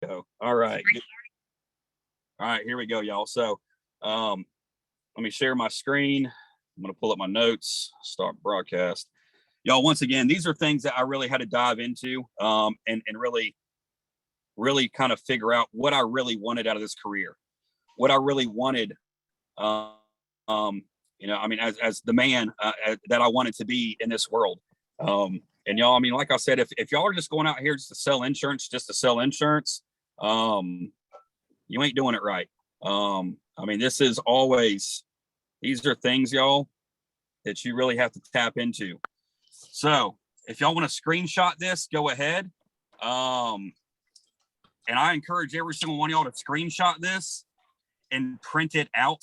go. All right. All right, here we go, y'all. So let me share my screen. I'm going to pull up my notes, start broadcast. Y'all, once again, these are things that I really had to dive into and really kind of figure out what I really wanted out of this career, what I really wanted, I mean, as the man that I wanted to be in this world. And y'all, I mean, like I said, if y'all are just going out here just to sell insurance, you ain't doing it right. I mean, these are things, y'all, that you really have to tap into. So if y'all want to screenshot this, go ahead. And I encourage every single one of y'all to screenshot this and print it out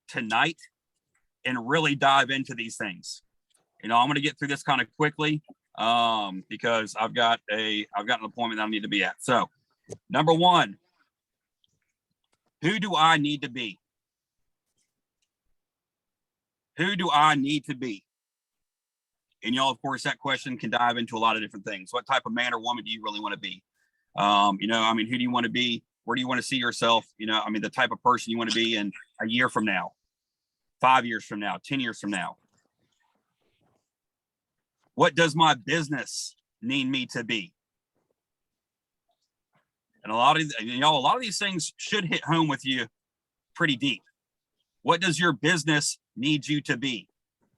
tonight and really dive into these things. I'm going to get through this kind of quickly because I've got an appointment that I need to be at. So number one, who do I need to be? Who do I need to be? And y'all, of course, that question can dive into a lot of different things. What type of man or woman do you really want to be? I mean, who do you want to be? Where do you want to see yourself? I mean, the type of person you want to be in a year from now, 5 years from now, 10 years from now. What does my business need me to be? And a lot of these things should hit home with you pretty deep. What does your business need you to be?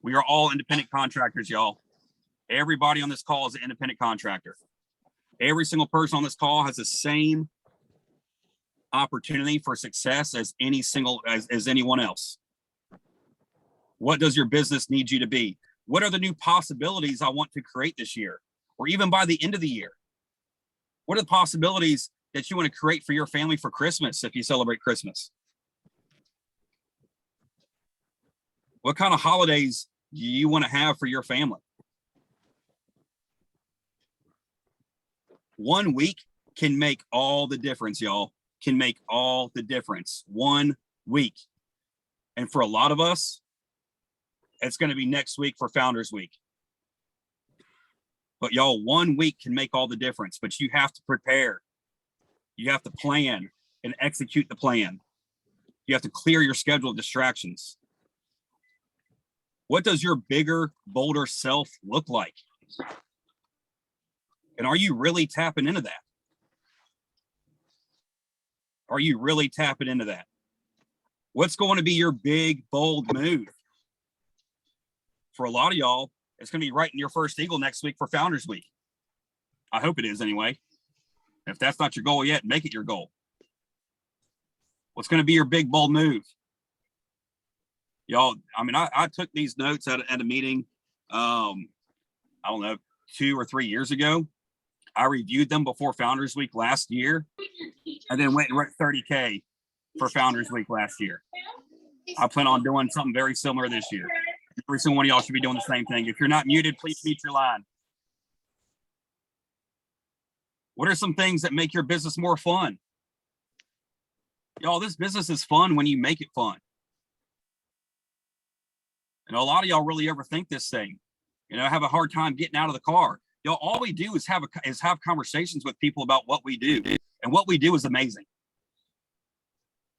We are all independent contractors, y'all. Everybody on this call is an independent contractor. Every single person on this call has the same opportunity for success as anyone else. What does your business need you to be? What are the new possibilities I want to create this year, or even by the end of the year? What are the possibilities that you want to create for your family for Christmas if you celebrate Christmas? What kind of holidays do you want to have for your family? 1 week can make all the difference, y'all. Can make all the difference. 1 week. And for a lot of us, it's going to be next week for Founders Week. But y'all, 1 week can make all the difference, but you have to prepare. You have to plan and execute the plan. You have to clear your schedule of distractions. What does your bigger, bolder self look like? And are you really tapping into that? Are you really tapping into that? What's going to be your big, bold move? For a lot of y'all, it's going to be writing your first eagle next week for Founders Week. I hope it is anyway. If that's not your goal yet, make it your goal. What's going to be your big, bold move? Y'all, I mean, I took these notes at a meeting, I don't know, 2 or 3 years ago. I reviewed them before Founders Week last year, and then went and wrote 30K for Founders Week last year. I plan on doing something very similar this year. Every single one of y'all should be doing the same thing. If you're not muted, please mute your line. What are some things that make your business more fun? Y'all, this business is fun when you make it fun. And a lot of y'all really overthink this thing. Have a hard time getting out of the car. Y'all, all we do is have conversations with people about what we do. And what we do is amazing.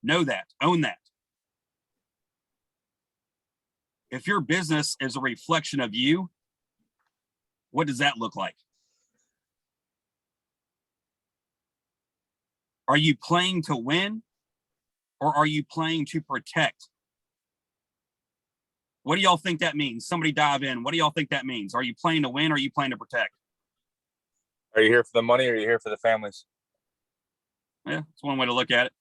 Know that. Own that. If your business is a reflection of you, what does that look like? Are you playing to win, or are you playing to protect? What do y'all think that means? Somebody dive in. What do y'all think that means? Are you playing to win, or are you playing to protect? Are you here for the money, or are you here for the families? Yeah, that's one way to look at it.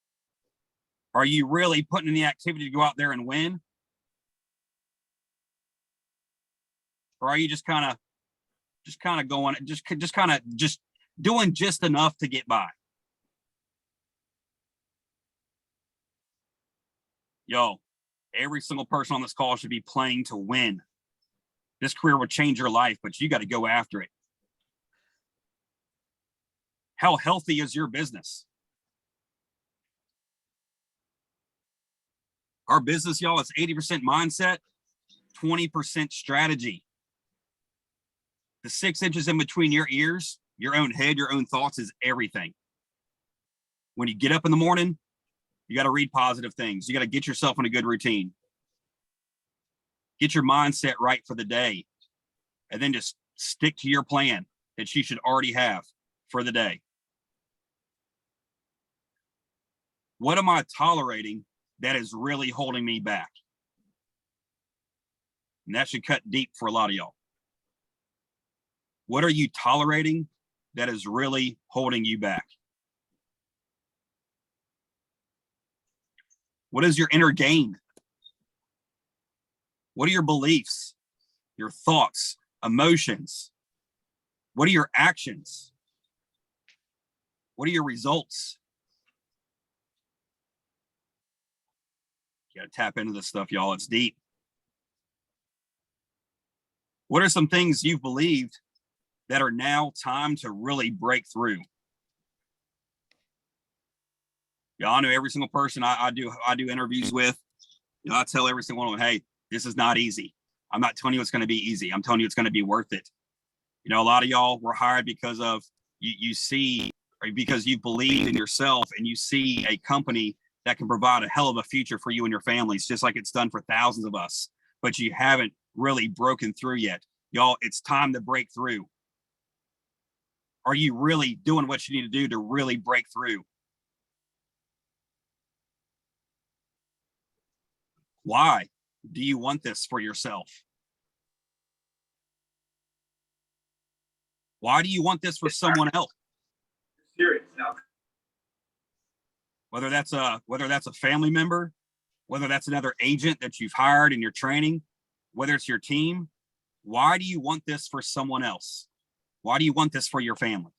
Are you really putting in the activity to go out there and win? Or are you just kind of going, just doing just enough to get by? Yo, every single person on this call should be playing to win. This career would change your life, but you got to go after it. How healthy is your business? Our business, y'all, is 80% mindset, 20% strategy. The 6 inches in between your ears, your own head, your own thoughts is everything. When you get up in the morning, you got to read positive things. You got to get yourself in a good routine. Get your mindset right for the day, and then just stick to your plan that you should already have for the day. What am I tolerating that is really holding me back? And that should cut deep for a lot of y'all. What are you tolerating that is really holding you back? What is your inner game? What are your beliefs, your thoughts, emotions? What are your actions? What are your results? You got to tap into this stuff, y'all. It's deep. What are some things you've believed that are now time to really break through? Y'all, I know every single person I do interviews with, I tell every single one of them, hey, this is not easy. I'm not telling you it's going to be easy. I'm telling you it's going to be worth it. A lot of y'all were hired because of you see, or because you believe in yourself and you see a company that can provide a hell of a future for you and your families, just like it's done for thousands of us, but you haven't really broken through yet. Y'all, it's time to break through. Are you really doing what you need to do to really break through? Why do you want this for yourself? Why do you want this for someone else? Serious now. Whether that's a family member, whether that's another agent that you've hired in your training, whether it's your team, why do you want this for someone else? Why do you want this for your family?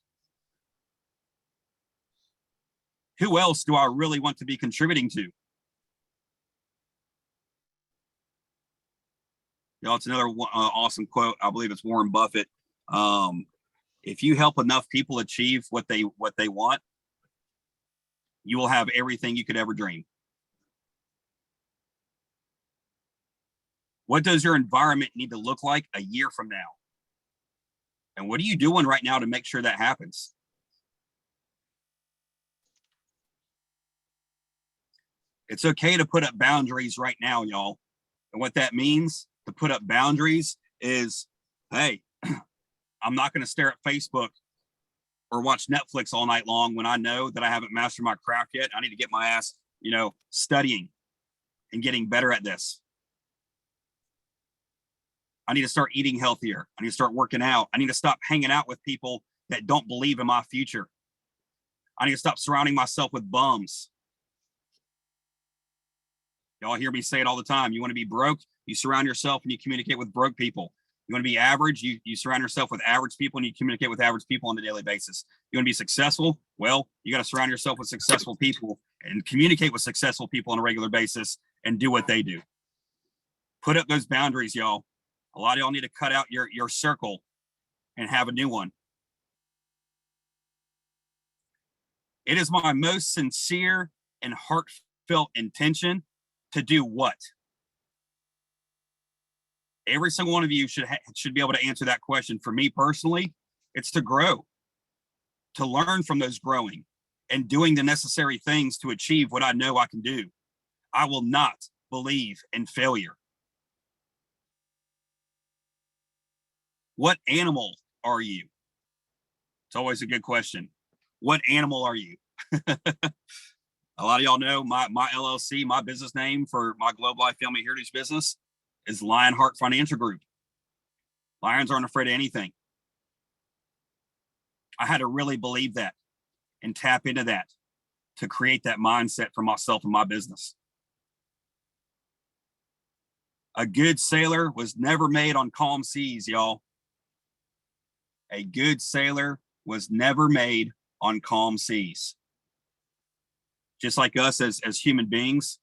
Who else do I really want to be contributing to? It's another awesome quote. I believe it's Warren Buffett. If you help enough people achieve what they want, you will have everything you could ever dream. What does your environment need to look like a year from now? And what are you doing right now to make sure that happens? It's okay to put up boundaries right now, y'all. And what that means to put up boundaries is, hey, I'm not going to stare at Facebook or watch Netflix all night long when I know that I haven't mastered my craft yet. I need to get my ass, studying and getting better at this. I need to start eating healthier. I need to start working out. I need to stop hanging out with people that don't believe in my future. I need to stop surrounding myself with bums. Y'all hear me say it all the time. You want to be broke, you surround yourself and you communicate with broke people. You want to be average, you surround yourself with average people and you communicate with average people on a daily basis. You want to be successful? Well, you got to surround yourself with successful people and communicate with successful people on a regular basis and do what they do. Put up those boundaries, y'all. A lot of y'all need to cut out your circle and have a new one. It is my most sincere and heartfelt intention to do what? Every single one of you should be able to answer that question. For me personally, it's to grow, to learn from those growing and doing the necessary things to achieve what I know I can do. I will not believe in failure. What animal are you? It's always a good question. What animal are you? A lot of y'all know my LLC, my business name for my Globe Life Family Heritage business is Lionheart Financial Group. Lions aren't afraid of anything. I had to really believe that and tap into that to create that mindset for myself and my business. A good sailor was never made on calm seas, y'all. A good sailor was never made on calm seas. Just like us as human beings,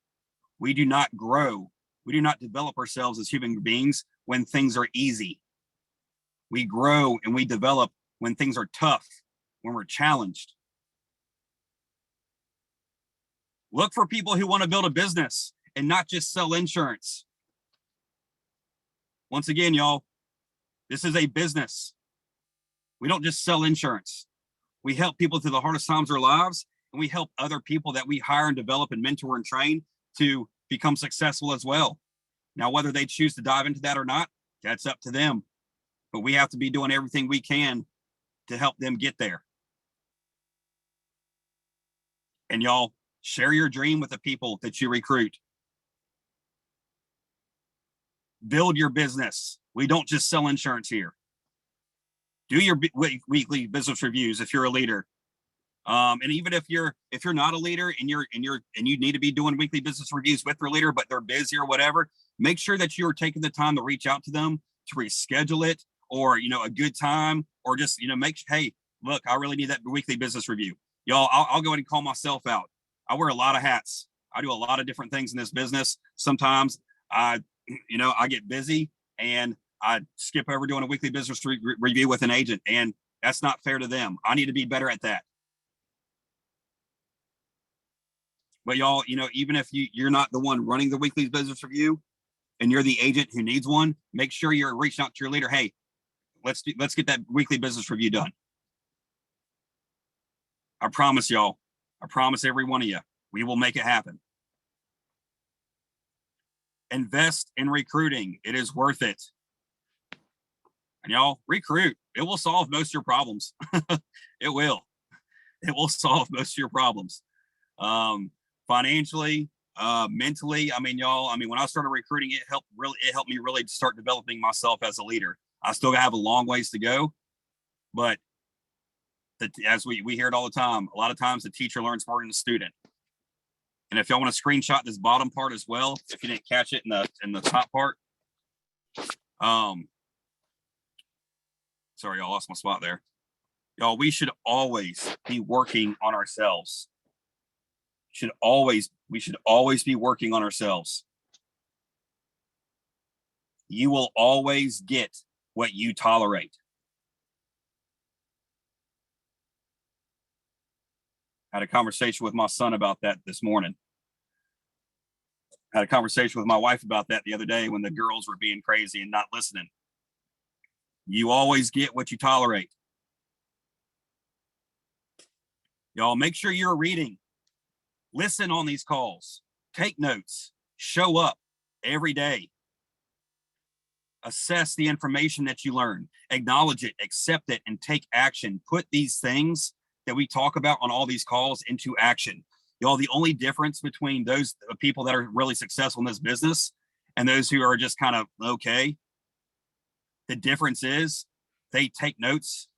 we do not grow. We do not develop ourselves as human beings when things are easy. We grow and we develop when things are tough, when we're challenged. Look for people who want to build a business and not just sell insurance. Once again, y'all, this is a business. We don't just sell insurance. We help people through the hardest times of their lives, and we help other people that we hire and develop and mentor and train to become successful as well. Now, whether they choose to dive into that or not, that's up to them. But we have to be doing everything we can to help them get there. And y'all, share your dream with the people that you recruit. Build your business. We don't just sell insurance here. Do your weekly business reviews if you're a leader. And even if you're not a leader and you need to be doing weekly business reviews with your leader, but they're busy or whatever, make sure that you're taking the time to reach out to them, to reschedule it, or a good time, or just hey, look, I really need that weekly business review. Y'all, I'll go ahead and call myself out. I wear a lot of hats. I do a lot of different things in this business. Sometimes I get busy and I skip over doing a weekly business review with an agent, and that's not fair to them. I need to be better at that. But y'all, even if you're not the one running the weekly business review and you're the agent who needs one, make sure you're reaching out to your leader. Hey, let's get that weekly business review done. I promise y'all, I promise every one of you, we will make it happen. Invest in recruiting. It is worth it. And y'all, recruit. It will solve most of your problems. It will. It will solve most of your problems. Financially, mentally. Y'all, when I started recruiting, it helped me really start developing myself as a leader. I still have a long ways to go, but as we hear it all the time, a lot of times the teacher learns more than the student. And if y'all want to screenshot this bottom part as well, if you didn't catch it in the top part, sorry, y'all, lost my spot there. Y'all, we should always be working on ourselves. We should always be working on ourselves. You will always get what you tolerate. I had a conversation with my son about that this morning. I had a conversation with my wife about that the other day when the girls were being crazy and not listening. You always get what you tolerate. Y'all, make sure you're reading. Listen on these calls. Take notes. Show up every day. Assess the information that you learn. Acknowledge it, accept it, and take action. Put these things that we talk about on all these calls into action. Y'all, the only difference between those people that are really successful in this business and those who are just kind of okay, the difference is they take notes,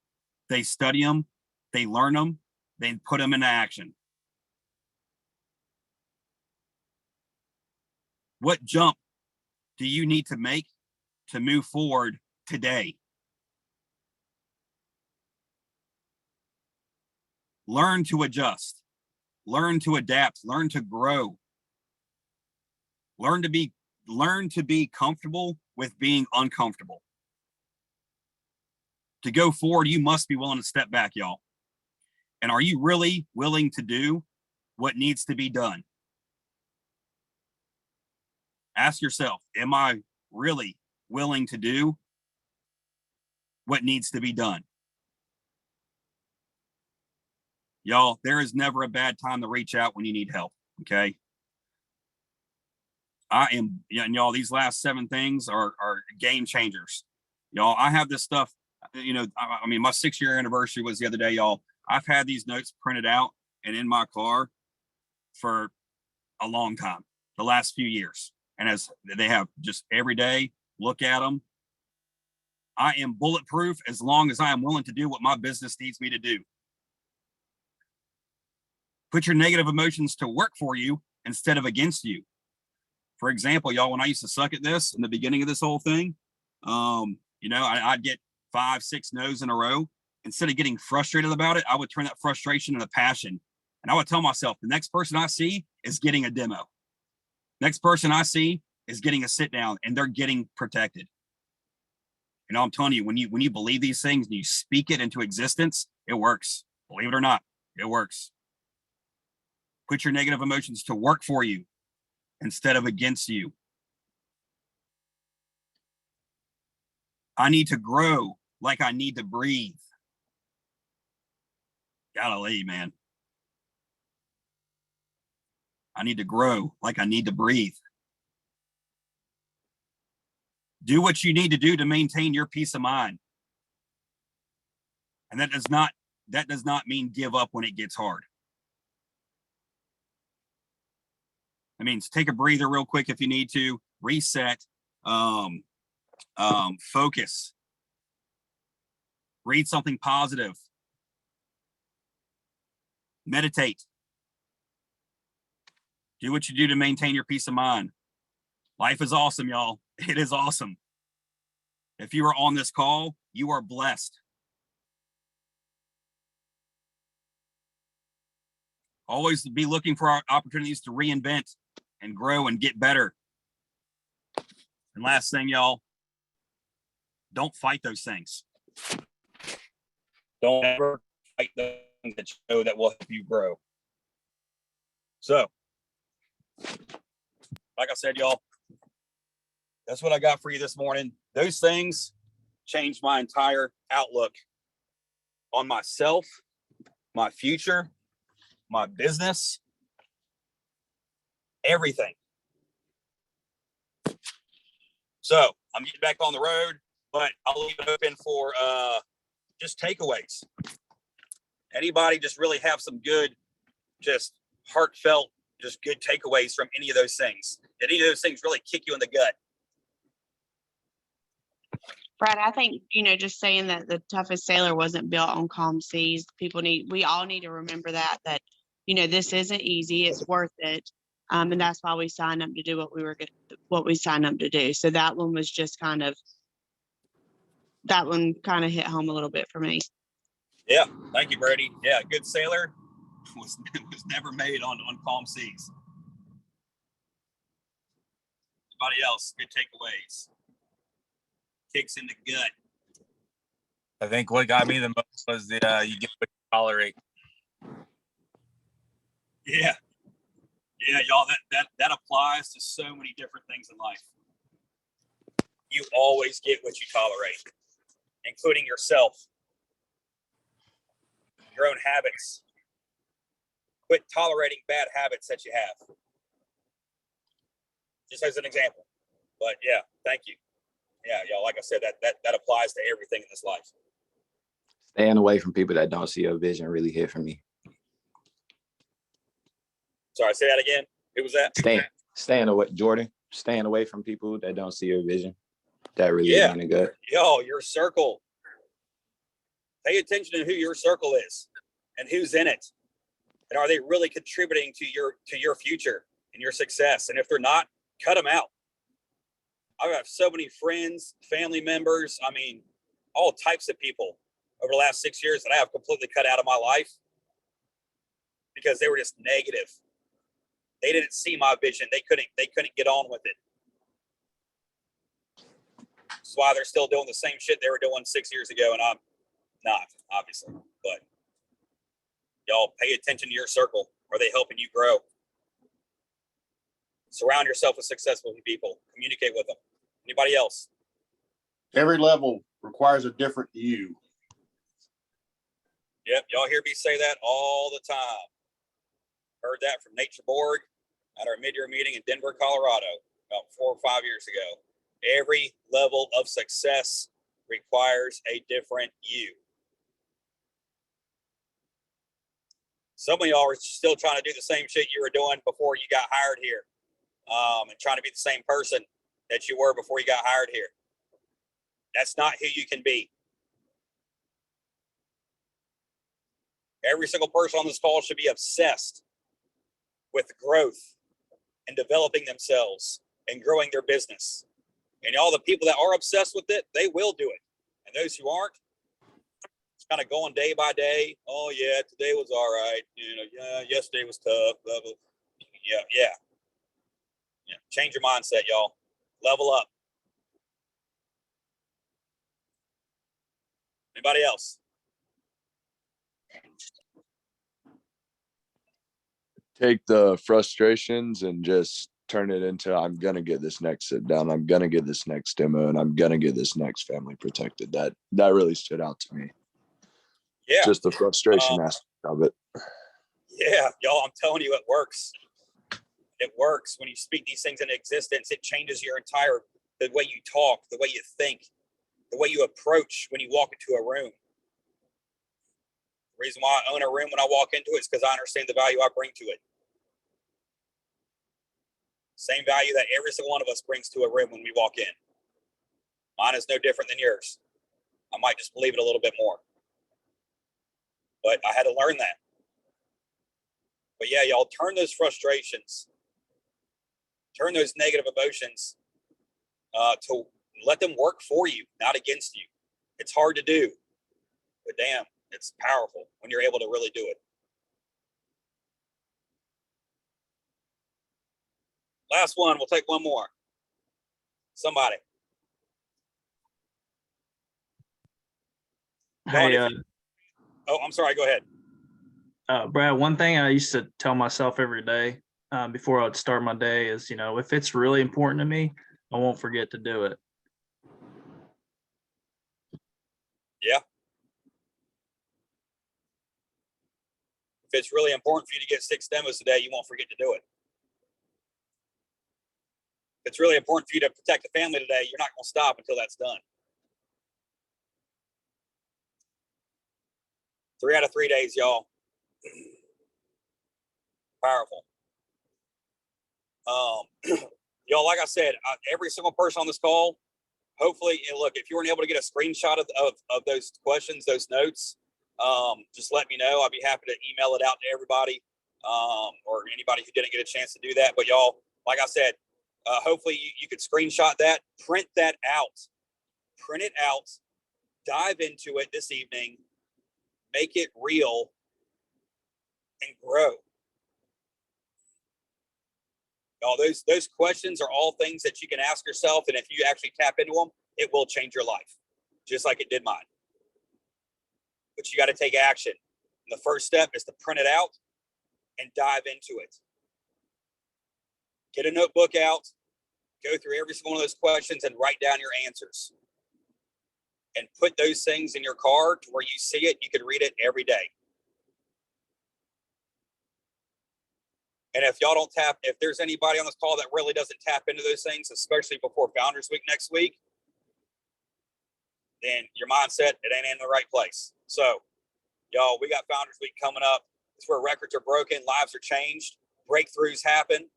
they study them, they learn them, they put them into action. What jump do you need to make to move forward today? Learn to adjust, learn to adapt, learn to grow, learn to be comfortable with being uncomfortable. To go forward, you must be willing to step back, y'all. And are you really willing to do what needs to be done? Ask yourself, am I really willing to do what needs to be done? Y'all, there is never a bad time to reach out when you need help, okay? And y'all, these last 7 things are game changers. Y'all, I have this stuff, my 6-year anniversary was the other day, y'all. I've had these notes printed out and in my car for a long time, the last few years. And as they have just every day, look at them. I am bulletproof as long as I am willing to do what my business needs me to do. Put your negative emotions to work for you instead of against you. For example, y'all, when I used to suck at this in the beginning of this whole thing, I'd get 5, 6 no's in a row. Instead of getting frustrated about it, I would turn that frustration into passion. And I would tell myself, the next person I see is getting a demo. Next person I see is getting a sit down, and they're getting protected. I'm telling you, when you believe these things and you speak it into existence, it works. Believe it or not, it works. Put your negative emotions to work for you instead of against you. I need to grow like I need to breathe. Golly, man. I need to grow like I need to breathe. Do what you need to do to maintain your peace of mind. And that does not mean give up when it gets hard. It means take a breather real quick if you need to, reset, focus, read something positive, meditate. Do what you do to maintain your peace of mind. Life is awesome, y'all. It is awesome. If you are on this call, you are blessed. Always be looking for opportunities to reinvent and grow and get better. And last thing, y'all, don't fight those things. Don't ever fight the things that you know that will help you grow. So, like I said, y'all, that's what I got for you this morning. Those things changed my entire outlook on myself, my future, my business, everything. So I'm getting back on the road, but I'll leave it open for just takeaways. Anybody just really have some good, just heartfelt, just good takeaways from any of those things? Did any of those things really kick you in the gut? Brad, I think, just saying that the toughest sailor wasn't built on calm seas. We all need to remember that, this isn't easy. It's worth it. And that's why we signed up to do what we signed up to do. So that one was just that one kind of hit home a little bit for me. Yeah. Thank you, Brady. Yeah. Good sailor was never made on calm seas. Anybody else? Good takeaways. Kicks in the gut. I think what got me the most was the you get what you tolerate. Yeah, y'all. That applies to so many different things in life. You always get what you tolerate, including yourself, your own habits. Quit tolerating bad habits that you have. Just as an example. But yeah, thank you. Yeah, y'all, like I said, that applies to everything in this life. Staying away from people that don't see your vision really hit for me. Sorry, say that again. Who was that? Staying away, Jordan. Staying away from people that don't see your vision. That really hit me in the gut. Yo, your circle. Pay attention to who your circle is and who's in it. And are they really contributing to your future and your success? And if they're not, cut them out. I have so many friends, family members, all types of people over the last 6 years that I have completely cut out of my life because they were just negative. They didn't see my vision. They couldn't get on with it. That's why they're still doing the same shit they were doing 6 years ago, and I'm not, obviously. But y'all pay attention to your circle. Are they helping you grow? Surround yourself with successful people. Communicate with them. Anybody else? Every level requires a different you. Yep, y'all hear me say that all the time. Heard that from Nature Borg at our mid-year meeting in Denver, Colorado, about 4 or 5 years ago. Every level of success requires a different you. Some of y'all are still trying to do the same shit you were doing before you got hired here, and trying to be the same person that you were before you got hired here. That's not who you can be. Every single person on this call should be obsessed with growth and developing themselves and growing their business. And all the people that are obsessed with it, they will do it. And those who aren't, it's kind of going day by day. Oh yeah, today was all right. Yeah, yesterday was tough. Blah, blah. Yeah. Change your mindset, y'all. Level up. Anybody else? Take the frustrations and just turn it into, I'm going to get this next sit down. I'm going to get this next demo, and I'm going to get this next family protected. That really stood out to me. Yeah. Just the frustration aspect of it. Yeah, y'all, I'm telling you, it works. It works. When you speak these things into existence, it changes your entire, the way you talk, the way you think, the way you approach when you walk into a room. The reason why I own a room when I walk into it is because I understand the value I bring to it. Same value that every single one of us brings to a room when we walk in. Mine is no different than yours. I might just believe it a little bit more. But I had to learn that. But yeah, y'all, turn those frustrations, turn those negative emotions to let them work for you, not against you. It's hard to do, but damn, it's powerful when you're able to really do it. Last one, we'll take one more. Somebody. Hey, Oh, I'm sorry, go ahead. Brad, one thing I used to tell myself every day before I'd start my day is, if it's really important to me, I won't forget to do it. Yeah. If it's really important for you to get 6 demos today, you won't forget to do it. If it's really important for you to protect the family today, you're not going to stop until that's done. 3 out of 3 days, y'all. Powerful. Y'all, like I said, every single person on this call, hopefully, and look, if you weren't able to get a screenshot of those questions, those notes, just let me know. I'll be happy to email it out to everybody, or anybody who didn't get a chance to do that. But y'all, like I said, hopefully you could screenshot that, print that out, print it out, dive into it this evening, make it real, and grow. Y'all, those questions are all things that you can ask yourself, and if you actually tap into them, it will change your life, just like it did mine. But you got to take action. And the first step is to print it out and dive into it. Get a notebook out, go through every single one of those questions and write down your answers. And put those things in your car to where you see it, you can read it every day. And if y'all don't if there's anybody on this call that really doesn't tap into those things, especially before Founders Week next week, then your mindset, it ain't in the right place. So, y'all, we got Founders Week coming up. It's where records are broken, lives are changed, breakthroughs happen.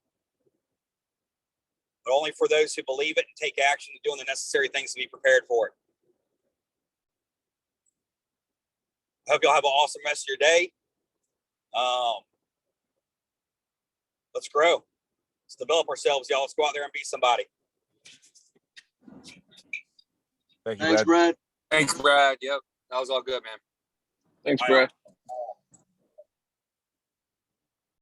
But only for those who believe it and take action and doing the necessary things to be prepared for it. I hope y'all have an awesome rest of your day. Let's grow. Let's develop ourselves, y'all. Let's go out there and be somebody. Thank you, Thanks, Brad. Brad. Thanks, Brad. Yep. That was all good, man. Thanks, Bye, Brad.